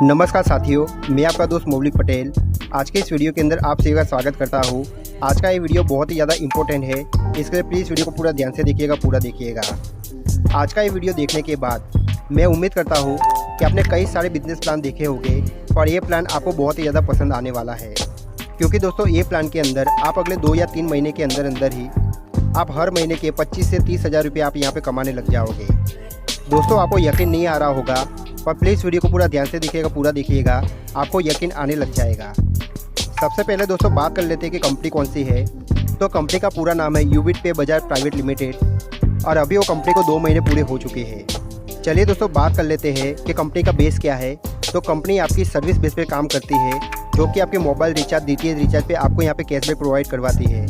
नमस्कार साथियों, मैं आपका दोस्त मौलिक पटेल। आज के इस वीडियो के अंदर आप सभी का स्वागत करता हूँ। आज का ये वीडियो बहुत ही ज़्यादा इम्पोर्टेंट है, इसके लिए प्लीज़ वीडियो को पूरा ध्यान से देखिएगा, पूरा देखिएगा। आज का ये वीडियो देखने के बाद मैं उम्मीद करता हूँ कि आपने कई सारे बिजनेस प्लान देखे होंगे और ये प्लान आपको बहुत ही ज़्यादा पसंद आने वाला है, क्योंकि दोस्तों ये प्लान के अंदर आप अगले 2 या 3 महीने के अंदर ही आप हर महीने के 25 से 30 हज़ार रुपये आप यहाँ पे कमाने लग जाओगे। दोस्तों आपको यकीन नहीं आ रहा होगा, पर प्लीज़ वीडियो को पूरा ध्यान से देखिएगा, पूरा देखिएगा, आपको यकीन आने लग जाएगा। सबसे पहले दोस्तों बात कर लेते हैं कि कंपनी कौन सी है। तो कंपनी का पूरा नाम है यूबिट पे बजाज प्राइवेट लिमिटेड और अभी वो कंपनी को 2 महीने पूरे हो चुके हैं। चलिए दोस्तों बात कर लेते हैं कि कंपनी का बेस क्या है। तो कंपनी आपकी सर्विस बेस पे काम करती है, जो कि आपके मोबाइल रिचार्ज, DTH रिचार्ज पे आपको यहाँ पे कैशबैक प्रोवाइड करवाती है।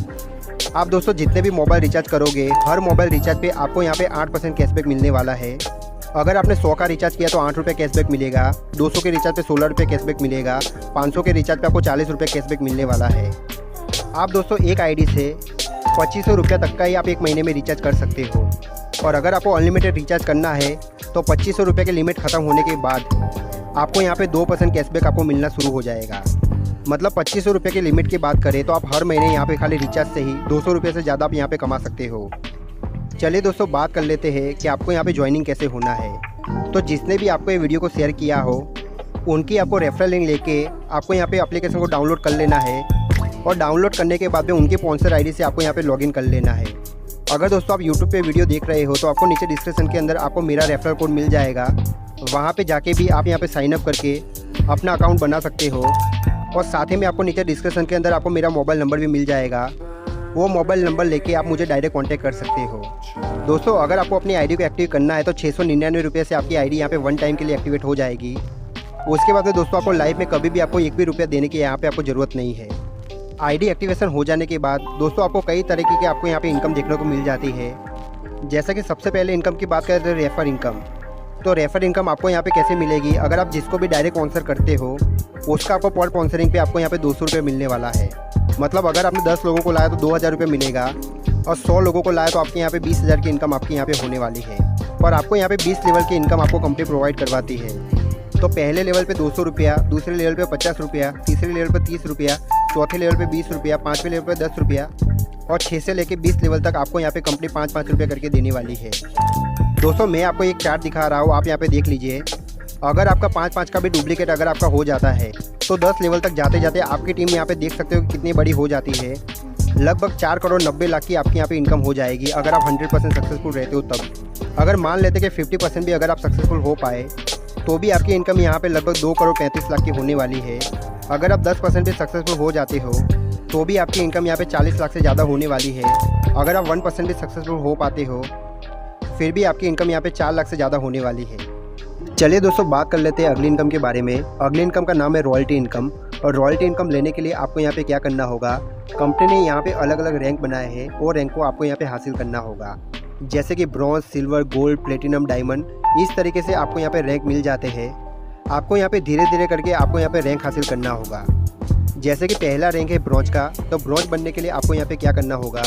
आप दोस्तों जितने भी मोबाइल रिचार्ज करोगे, हर मोबाइल रिचार्ज पे आपको यहाँ पे 8% कैशबैक मिलने वाला है। अगर आपने 100 का रिचार्ज किया तो 8 रुपये कैशबैक मिलेगा, 200 के रिचार्ज पे 16 रुपये कैशबैक मिलेगा, 500 के रिचार्ज पे आपको 40 रुपये कैशबैक मिलने वाला है। आप दोस्तों एक आईडी से 2500 रुपये तक का ही आप एक महीने में रिचार्ज कर सकते हो। और अगर आपको अनलिमिटेड रिचार्ज करना है तो 2500 रुपये के लिमिट ख़त्म होने के बाद आपको यहाँ पे 2% कैशबैक आपको मिलना शुरू हो जाएगा। मतलब 2500 रुपये के लिमिट की बात करें तो आप हर महीने यहाँ पे खाली रिचार्ज से ही 200 रुपये से ज़्यादा आप यहाँ पे कमा सकते हो। चलिए दोस्तों बात कर लेते हैं कि आपको यहाँ पे ज्वाइनिंग कैसे होना है। तो जिसने भी आपको ये वीडियो को शेयर किया हो, उनकी आपको रेफरल लिंक लेके आपको यहाँ पे एप्लीकेशन को डाउनलोड कर लेना है और डाउनलोड करने के बाद में उनकी स्पॉन्सर आईडी से आपको यहाँ पे लॉगिन कर लेना है। अगर दोस्तों आप यूट्यूब पे वीडियो देख रहे हो तो आपको नीचे डिस्क्रिप्शन के अंदर आपको मेरा रेफरल कोड मिल जाएगा, वहाँ पे जाके भी आप यहाँ पे साइन अप करके अपना अकाउंट बना सकते हो। और साथ ही में आपको नीचे डिस्क्रिप्शन के अंदर आपको मेरा मोबाइल नंबर भी मिल जाएगा, वो मोबाइल नंबर लेके आप मुझे डायरेक्ट कांटेक्ट कर सकते हो। दोस्तों अगर आपको अपनी आईडी को एक्टिव करना है तो 699 रुपये से आपकी आईडी यहाँ पे 1 टाइम के लिए एक्टिवेट हो जाएगी। उसके बाद में दोस्तों आपको लाइफ में कभी भी आपको 1 भी रुपया देने की यहाँ पे आपको ज़रूरत नहीं है। आईडी एक्टिवेशन हो जाने के बाद दोस्तों आपको कई तरीके की आपको यहाँ पे इनकम देखने को मिल जाती है। जैसा कि सबसे पहले इनकम की बात करें तो रेफर इनकम। तो रेफर इनकम आपको यहाँ पे कैसे मिलेगी, अगर आप जिसको भी डायरेक्ट स्पॉन्सर करते हो उसका आपको पर स्पॉन्सरिंग पे आपको यहाँ पे 200 रुपये मिलने वाला है। मतलब अगर आपने 10 लोगों को लाया तो 2000 रुपये मिलेगा और 100 लोगों को लाया तो आपके यहाँ पे 20,000 की इनकम आपके यहाँ पे होने वाली है। पर आपको यहाँ पे 20 लेवल की इनकम आपको कंपनी प्रोवाइड करवाती है। तो पहले लेवल पे 200 रुपया, दूसरे लेवल पे 50 रुपया, तीसरे लेवल पे 30 रुपया, चौथे लेवल पे 20 रुपया, 5वें लेवल पे 10 रुपया और 6 से लेकर 20 लेवल तक आपको यहाँ पे कंपनी 5-5 रुपये करके देने वाली है। दोस्तों मैं आपको एक चार्ट दिखा रहा हूँ, आप यहाँ पे देख लीजिए। अगर आपका 5-5 का भी डुप्लीकेट अगर आपका हो जाता है तो 10 लेवल तक जाते जाते आपकी टीम यहाँ पे देख सकते हो कि कितनी बड़ी हो जाती है। लगभग 4 करोड़ 90 लाख की आपकी यहाँ पे इनकम हो जाएगी अगर आप 100% सक्सेसफुल रहते हो तब। अगर मान लेते कि 50% भी अगर आप सक्सेसफुल हो पाए तो भी आपकी इनकम यहाँ पे लगभग 2 करोड़ 35 लाख की होने वाली है। अगर आप 10% भी सक्सेसफुल हो जाते हो तो भी आपकी इनकम यहाँ पे 40 लाख से ज़्यादा होने वाली है। अगर आप 1% भी सक्सेसफुल हो पाते हो फिर भी आपकी इनकम यहाँ पे 4 लाख से ज़्यादा होने वाली है। चलिए दोस्तों बात कर लेते हैं अगली इनकम के बारे में। अगली इनकम का नाम है रॉयल्टी इनकम। और रॉयल्टी इनकम लेने के लिए आपको यहाँ पे क्या करना होगा, कंपनी ने यहाँ पे अलग अलग रैंक बनाए हैं और रैंक को आपको यहाँ पे हासिल करना होगा। जैसे कि bronze, silver, gold, platinum, diamond, इस तरीके से आपको यहाँ पे रैंक मिल जाते हैं। आपको यहाँ पे धीरे धीरे करके आपको यहाँ पे रैंक हासिल करना होगा। जैसे कि पहला रैंक है ब्रॉन्ज का। तो ब्रॉन्ज बनने के लिए आपको यहाँ पे क्या करना होगा,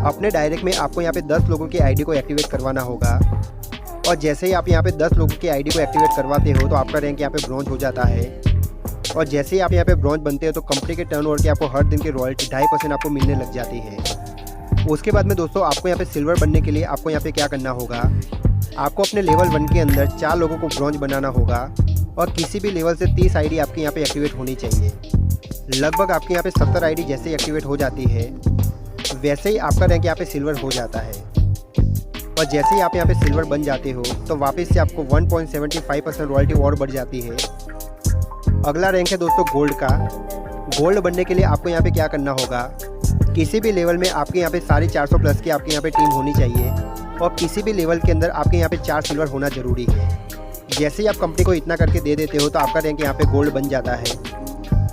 अपने डायरेक्ट में आपको यहाँ पे 10 लोगों की आईडी को एक्टिवेट करवाना होगा। और जैसे ही आप यहाँ पे 10 लोगों की आईडी को एक्टिवेट करवाते हो तो आपका रैंक यहाँ पे ब्रॉन्ज हो जाता है। और जैसे ही आप यहाँ पे ब्रॉन्ज बनते हो तो कंपनी के टर्नओवर की आपको हर दिन की रॉयल्टी 2.5% आपको मिलने लग जाती है। उसके बाद में दोस्तों आपको यहाँ पे सिल्वर बनने के लिए आपको यहाँ पे क्या करना होगा, आपको अपने लेवल 1 के अंदर 4 लोगों को ब्रॉन्ज बनाना होगा और किसी भी लेवल से 30 आईडी आपकी यहाँ पे एक्टिवेट होनी चाहिए। लगभग आपके यहाँ पे 70 आईडी जैसे ही एक्टिवेट हो जाती है वैसे ही आपका रैंक यहाँ पे सिल्वर हो जाता है। और जैसे ही आप यहाँ पे सिल्वर बन जाते हो तो वापस से आपको 1.75% रॉयल्टी और बढ़ जाती है। अगला रैंक है दोस्तों गोल्ड का। गोल्ड बनने के लिए आपको यहाँ पे क्या करना होगा, किसी भी लेवल में आपके यहाँ पे 450 प्लस की आपके यहाँ पे टीम होनी चाहिए और किसी भी लेवल के अंदर आपके यहाँ पे 4 सिल्वर होना ज़रूरी है। जैसे ही आप कंपनी को इतना करके दे देते हो तो आपका रैंक यहाँ पे गोल्ड बन जाता है।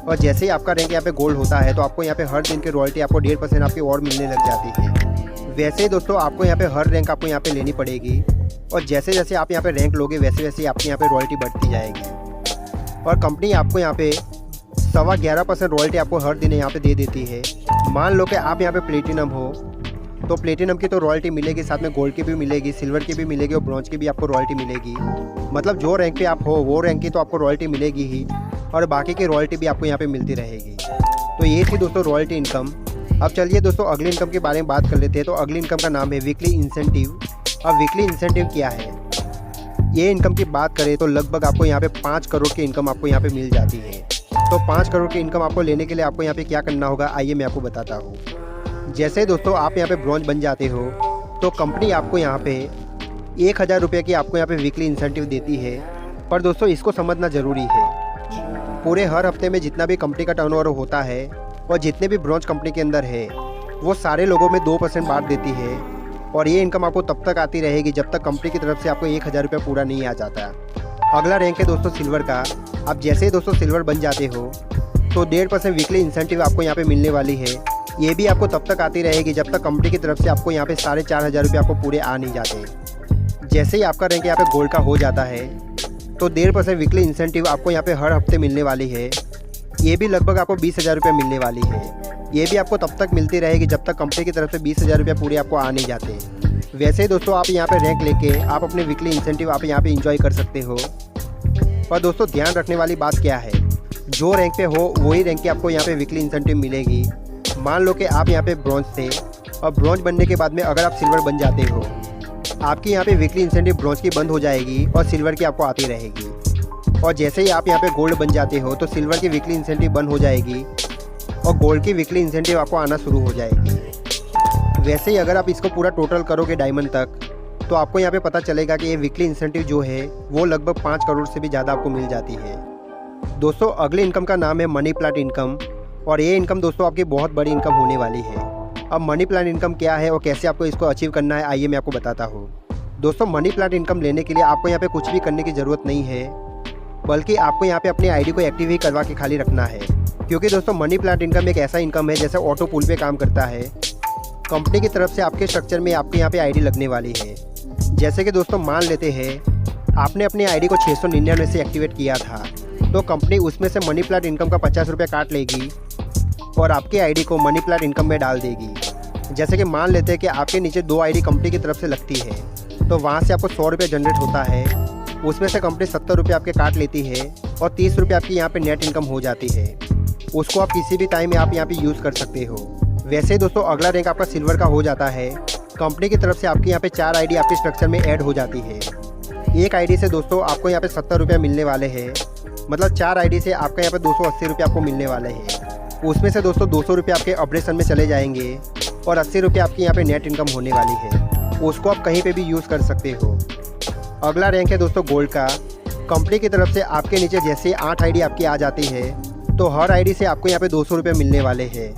और जैसे ही आपका रैंक यहाँ पे गोल्ड होता है तो आपको यहाँ पे हर दिन की रॉयल्टी आपको 1.5% आपकी और मिलने लग जाती है। वैसे ही दोस्तों आपको यहाँ पे हर रैंक आपको यहाँ पे लेनी पड़ेगी और जैसे जैसे आप यहाँ पे रैंक लोगे वैसे वैसे आपकी यहाँ पे रॉयल्टी बढ़ती जाएगी। और कंपनी आपको यहाँ पे 11.25% रॉयल्टी आपको हर दिन यहाँ पे दे देती है। मान लो कि आप यहाँ पे प्लेटिनम हो तो प्लेटिनम की तो रॉयल्टी मिलेगी, साथ में गोल्ड की भी मिलेगी, सिल्वर की भी मिलेगी और ब्रॉन्ज की भी आपको रॉयल्टी मिलेगी। मतलब जो रैंक पे आप हो वो रैंक की तो आपको रॉयल्टी मिलेगी ही, और बाकी की रॉयल्टी भी आपको यहाँ पे मिलती रहेगी। तो ये थी दोस्तों रॉयल्टी इनकम। अब चलिए दोस्तों अगली इनकम के बारे में बात कर लेते हैं। तो अगली इनकम का नाम है वीकली इंसेंटिव। अब वीकली इंसेंटिव क्या है? ये इनकम की बात करें तो लगभग आपको यहाँ पे 5 करोड़ की इनकम आपको यहाँ पे मिल जाती है। तो 5 करोड़ की इनकम आपको लेने के लिए आपको यहाँ पे क्या करना होगा, आइए मैं आपको बताता हूँ। जैसे दोस्तों आप यहाँ पे ब्रॉन्ज बन जाते हो तो कंपनी आपको यहाँ पे 1000 रुपये की आपको यहाँ पे वीकली इंसेंटिव देती है। पर दोस्तों इसको समझना ज़रूरी है, पूरे हर हफ्ते में जितना भी कंपनी का टर्नओवर होता है और जितने भी ब्रॉन्ज कंपनी के अंदर है वो सारे लोगों में 2% बांट देती है। और ये इनकम आपको तब तक आती रहेगी जब तक कंपनी की तरफ से आपको 1000 रुपये पूरा नहीं आ जाता। अगला रैंक है दोस्तों सिल्वर का। आप जैसे ही दोस्तों सिल्वर बन जाते हो तो 1.5% वीकली इंसेंटिव आपको यहाँ पे मिलने वाली है। ये भी आपको तब तक आती रहेगी जब तक कंपनी की तरफ से आपको यहाँ पे 4500 रुपये आपको पूरे आ नहीं जाते। जैसे ही आपका रैंक यहाँ पे गोल्ड का हो जाता है तो 1.5% वीकली इंसेंटिव आपको यहाँ पे हर हफ्ते मिलने वाली है। ये भी लगभग आपको 20,000 रुपये मिलने वाली है। ये भी आपको तब तक मिलती रहेगी जब तक कंपनी की तरफ से 20,000 रुपये पूरे आपको आ नहीं जाते। वैसे ही दोस्तों आप यहाँ पे रैंक लेके आप अपने वीकली इंसेंटिव आप यहाँ पे इंजॉय कर सकते हो। पर दोस्तों ध्यान रखने वाली बात क्या है, जो रैंक पे हो वही रैंक की आपको यहाँ पे वीकली इंसेंटिव मिलेगी। मान लो कि आप यहाँ पे ब्रॉन्ज थे और ब्रॉन्ज बनने के बाद में अगर आप सिल्वर बन जाते हो, आपकी यहाँ पे वीकली इंसेंटिव ब्रॉन्ज की बंद हो जाएगी और सिल्वर की आपको आती रहेगी। और जैसे ही आप यहाँ पे गोल्ड बन जाते हो तो सिल्वर की वीकली इंसेंटिव बंद हो जाएगी और गोल्ड की वीकली इंसेंटिव आपको आना शुरू हो जाएगी। वैसे ही अगर आप इसको पूरा टोटल करोगे डायमंड तक तो आपको यहाँ पे पता चलेगा कि ये वीकली इंसेंटिव जो है वो लगभग 5 करोड़ से भी ज़्यादा आपको मिल जाती है। दोस्तों अगली इनकम का नाम है मनी प्लांट इनकम। और ये इनकम दोस्तों आपकी बहुत बड़ी इनकम होने वाली है। अब मनी प्लांट इनकम क्या है और कैसे आपको इसको अचीव करना है, आइए मैं आपको बताता हूँ। दोस्तों मनी प्लांट इनकम लेने के लिए आपको यहाँ पे कुछ भी करने की ज़रूरत नहीं है, बल्कि आपको यहाँ पे अपनी आईडी को एक्टिव ही करवा के खाली रखना है। क्योंकि दोस्तों मनी प्लांट इनकम एक ऐसा इनकम है जैसे ऑटो पुल पे काम करता है। कंपनी की तरफ से आपके स्ट्रक्चर में आपके यहाँ पे आईडी लगने वाली है। जैसे कि दोस्तों मान लेते हैं आपने अपनी आईडी को 699 से एक्टिवेट किया था, तो कंपनी उसमें से मनी प्लांट इनकम का 50 रुपये काट लेगी और आपकी आईडी को मनी प्लांट इनकम में डाल देगी। जैसे कि मान लेते हैं कि आपके नीचे 2 आईडी कंपनी की तरफ से लगती है, तो वहाँ से आपको 100 रुपये जनरेट होता है। उसमें से कंपनी 70 रुपये आपके काट लेती है और 30 रुपये आपकी यहाँ पे नेट इनकम हो जाती है। उसको आप किसी भी टाइम में आप यहाँ पे यूज़ कर सकते हो। वैसे ही दोस्तों अगला रैंक आपका सिल्वर का हो जाता है। कंपनी की तरफ से आपकी यहाँ पे 4 आईडी आपके स्ट्रक्चर में ऐड हो जाती है। एक आईडी से दोस्तों आपको यहाँ पे 70 रुपये मिलने वाले हैं। मतलब 4 आईडी से आपका यहाँ पे 280 रुपये आपको मिलने वाले हैं। उसमें से दोस्तों 200 रुपये आपके ऑपरेशन में चले जाएंगे और 80 रुपये आपकी यहाँ पे नेट इनकम होने वाली है। उसको आप कहीं पे भी यूज़ कर सकते हो। अगला रैंक है दोस्तों गोल्ड का। कंपनी की तरफ से आपके नीचे जैसे 8 आईडी आपकी आ जाती है तो हर आईडी से आपको यहाँ पे 200 रुपये मिलने वाले हैं।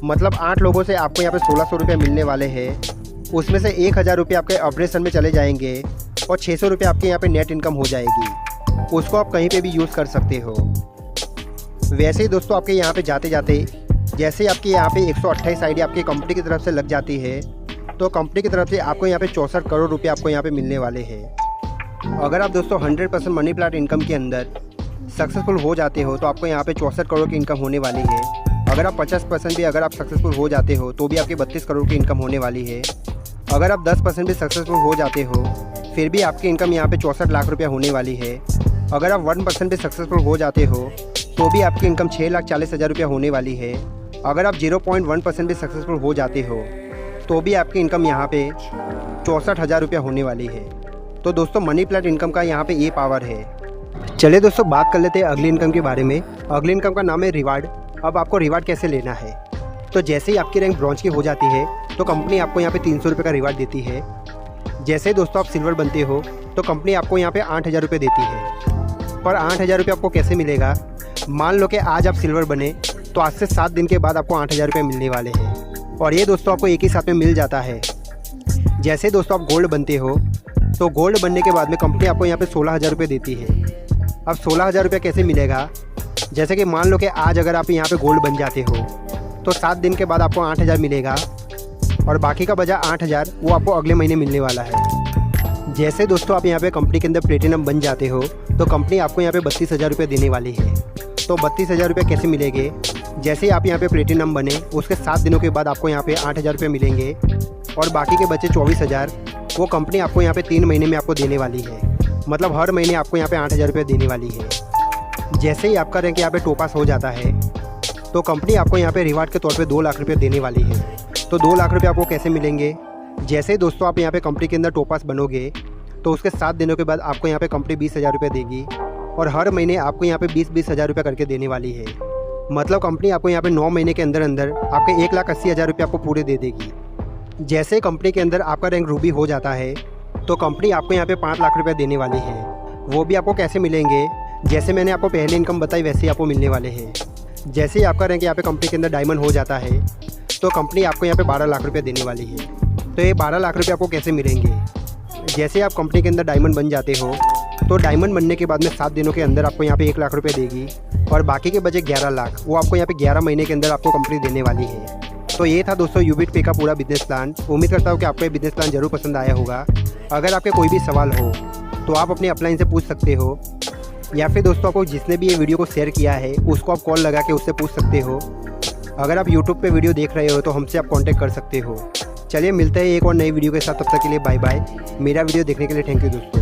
मतलब 8 लोगों से आपको यहाँ पे 1600 रुपये मिलने वाले हैं। उसमें से 1000 रुपये आपके ऑपरेशन में चले जाएंगे और 600 रुपये आपके यहाँ पे नेट इनकम हो जाएगी। उसको आप कहीं पे भी यूज़ कर सकते हो। वैसे ही दोस्तों आपके यहाँ पे जाते जाते जैसे आपके यहाँ पे 128 आईडी आपकी कंपनी की तरफ से लग जाती है तो कंपनी की तरफ से आपको यहाँ पे 64 करोड़ रुपये आपको यहाँ पे मिलने वाले हैं। अगर आप दोस्तों 100% मनी प्लांट इनकम के अंदर सक्सेसफुल हो जाते हो तो आपको यहाँ पे 64 करोड़ की इनकम होने वाली है। अगर आप 50% भी अगर आप सक्सेसफुल हो जाते हो तो भी आपकी 32 करोड़ की इनकम होने वाली है। अगर आप 10% भी सक्सेसफुल हो जाते हो फिर भी आपकी इनकम यहाँ पे 64 लाख रुपया होने वाली है। अगर आप 1% भी सक्सेसफुल हो जाते हो तो भी आपकी इनकम 6,40,000 रुपया होने वाली है। अगर आप 0.1% भी सक्सेसफुल हो जाते हो तो भी आपकी इनकम यहाँ पे 64,000 रुपया होने वाली है। तो दोस्तों मनी प्लांट इनकम का यहाँ पे ये पावर है। चलिए दोस्तों बात कर लेते हैं अगली इनकम के बारे में। अगली इनकम का नाम है रिवार्ड। अब आपको रिवार्ड कैसे लेना है, तो जैसे ही आपकी रैंक ब्रॉन्ज की हो जाती है तो कंपनी आपको यहाँ पे 300 रुपये का रिवार्ड देती है। जैसे ही दोस्तों आप सिल्वर बनते हो तो कंपनी आपको यहाँ पे 8,000 रुपये देती है। पर 8,000 रुपये आपको कैसे मिलेगा, मान लो कि आज आप सिल्वर बने तो आज से 7 दिन के बाद आपको 8,000 रुपये मिलने वाले हैं। और ये दोस्तों आपको एक ही साथ में मिल जाता है। जैसे दोस्तों आप गोल्ड बनते हो तो गोल्ड बनने के बाद में कंपनी आपको यहाँ पे 16,000 रुपये देती है। अब 16,000 रुपये कैसे मिलेगा, जैसे कि मान लो कि आज अगर आप यहाँ पे गोल्ड बन जाते हो तो 7 दिन के बाद आपको 8,000 मिलेगा और बाकी का बचा 8,000 वो आपको अगले महीने मिलने वाला है। जैसे दोस्तों आप यहाँ पे कंपनी के अंदर प्लेटिनम बन जाते हो तो कंपनी आपको यहाँ पे 32,000 रुपये देने वाली है। तो 32,000 रुपये कैसे मिलेंगे, जैसे ही आप यहाँ पे प्लेटिनम बने उसके 7 दिनों के बाद आपको यहाँ पे 8,000 रुपये मिलेंगे और बाकी के बचे 24,000 वो कंपनी आपको यहाँ पे 3 महीने में आपको देने वाली है। मतलब हर महीने आपको यहाँ पे 8,000 रुपये देने वाली है। जैसे ही आपका रैंक यहाँ पे टॉप पास हो जाता है तो कंपनी आपको यहाँ पे रिवार्ड के तौर पे 2 लाख रुपये देने वाली है। तो 2 लाख रुपये आपको कैसे मिलेंगे? जैसे ही दोस्तों आप यहाँ पे कंपनी के अंदर टॉप पास बनोगे तो उसके 7 दिनों के बाद आपको यहाँ पे कंपनी 20,000 रुपये देगी और हर महीने आपको यहाँ पे 20,000 रुपये करके देने वाली है। मतलब कंपनी आपको यहाँ पे 9 महीने के अंदर अंदर आपके 1,80,000 रुपये आपको पूरे दे देगी। जैसे कंपनी के अंदर आपका रैंक रूबी हो जाता है तो कंपनी आपको यहाँ पे 5 लाख रुपये देने वाली है। वो भी आपको कैसे मिलेंगे? जैसे मैंने आपको पहले इनकम बताई वैसे ही आपको मिलने वाले हैं। जैसे ही आपका रैंक यहाँ पे कंपनी के अंदर डायमंड हो जाता है तो कंपनी आपको यहाँ पे 12 लाख रुपये देने वाली है। तो ये 12 लाख रुपये आपको कैसे मिलेंगे? जैसे आप कंपनी के अंदर डायमंड बन जाते हो तो डायमंड बनने के बाद में 7 दिनों के अंदर आपको यहाँ पे 1 लाख रुपये देगी और बाकी के बचे 11 लाख वो आपको यहाँ पे 11 महीने के अंदर आपको कंपनी देने वाली है। तो ये था दोस्तों यूबिट पे का पूरा बिजनेस प्लान। उम्मीद करता हूँ कि आपको ये बिजनेस प्लान जरूर पसंद आया होगा। अगर आपके कोई भी सवाल हो तो आप अपने अपलाइन से पूछ सकते हो, या फिर दोस्तों आपको जिसने भी ये वीडियो को शेयर किया है उसको आप कॉल लगा के उससे पूछ सकते हो। अगर आप यूट्यूब पे वीडियो देख रहे हो तो हमसे आप कांटेक्ट कर सकते हो। चलिए मिलते हैं एक और नई वीडियो के साथ, तब तक के लिए बाय बाय। मेरा वीडियो देखने के लिए थैंक यू दोस्तों।